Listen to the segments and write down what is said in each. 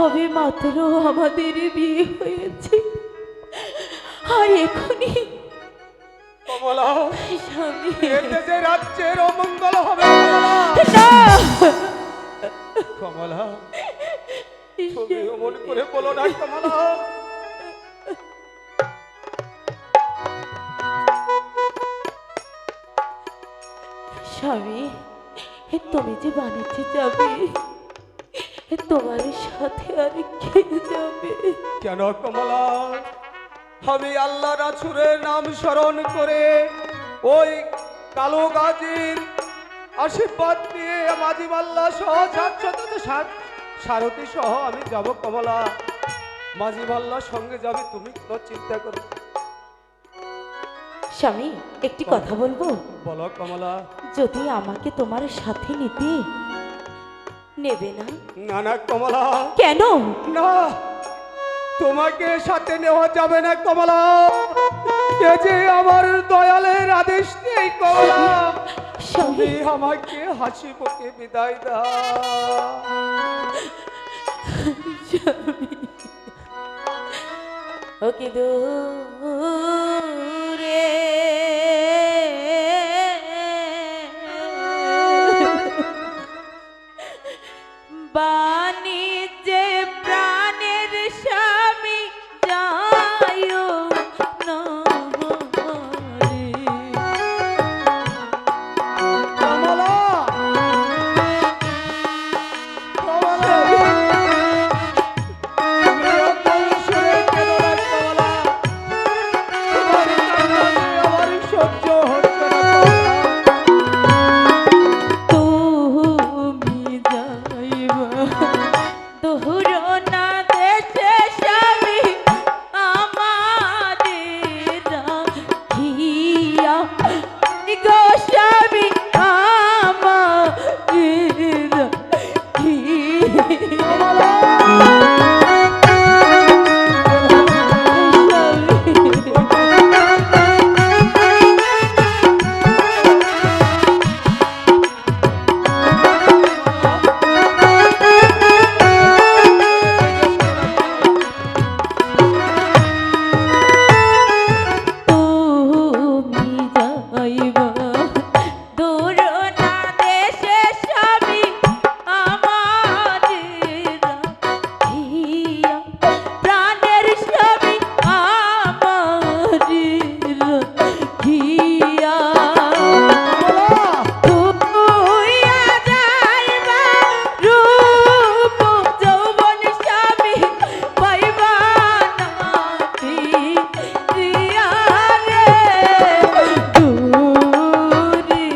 সবে মাত্র আমাদের বিয়ে হয়েছে, আর এখনই কমলা, স্বামী। এতে যে রাজ্যের অমঙ্গল হবে না কমলা, তুমি অমন করে বলো না কমলা। স্বামী, তুমি যে বাণিজ্যে যাবে, তোমার সাথে আর কে যাবে? কেন কমলা? আমি আল্লাহ রাসূলের নাম স্মরণ করে ওই কালো গাজীর আশীর্বাদ নিয়ে মাঝি মাল্লা সহ সারথী সহ আমি যাব কমলা। মাঝি মাল্লার সঙ্গে যাবে, তুমি কোনো চিন্তা করো। স্বামী, একটি কথা বলবো? বলো কমলা। যদি আমাকে তোমার সাথে নিতে নেবে না? না না কমলা, কেন? না, তোমাকে সাথে নেওয়া যাবে না কমলা। এ যে আমার দয়ালের আদেশ নেই কমলা। তুমি আমাকে হাসি মুখে বিদায় দাও। ওকে দূরে বাণিজ্যে প্রাণের স্বামী যায়ও না রে। কমলা, কমলা, তুমি অমন সুরে কেঁদো না কমলা। তোমার কান্না যে আমার সহ্য হচ্ছে না কমলা। তুমি যাইবা দূর না দেশে স্বামী আমাদের রাখিয়া, গো স্বামী আমাদের তুমি যাইবা দূর না দেশে স্বামী আমাদের রাখিয়া, প্রাণের স্বামী আমাদের রাখিয়া। তুইয়া যাইবা রূপ যৌবন স্বামী পাইবা না ফিরিয়া রে। দূরে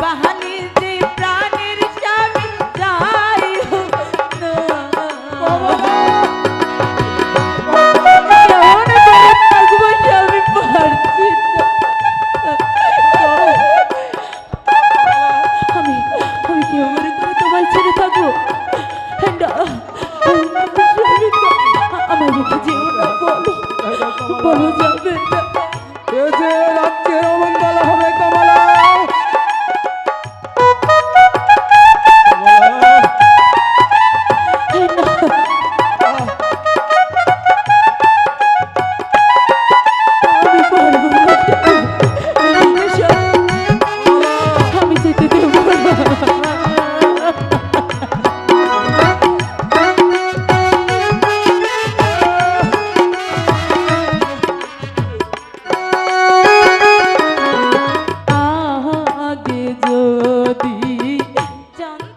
বাণিজ্যে প্রাণের স্বামী যাইও না। কেমন করে থাকবো স্বামী, পারছি না। আমি আমি কেমন করে তোমায় ছেড়ে থাকবো? না, স্বামী, আমার রেখে যেও না, বলো বলো যাবে না। এ যে রাজ্যের অমঙ্গল হবে কমলা। আমি পারবো না, আমি যেতে দেবো না। আগে যদি জানতাম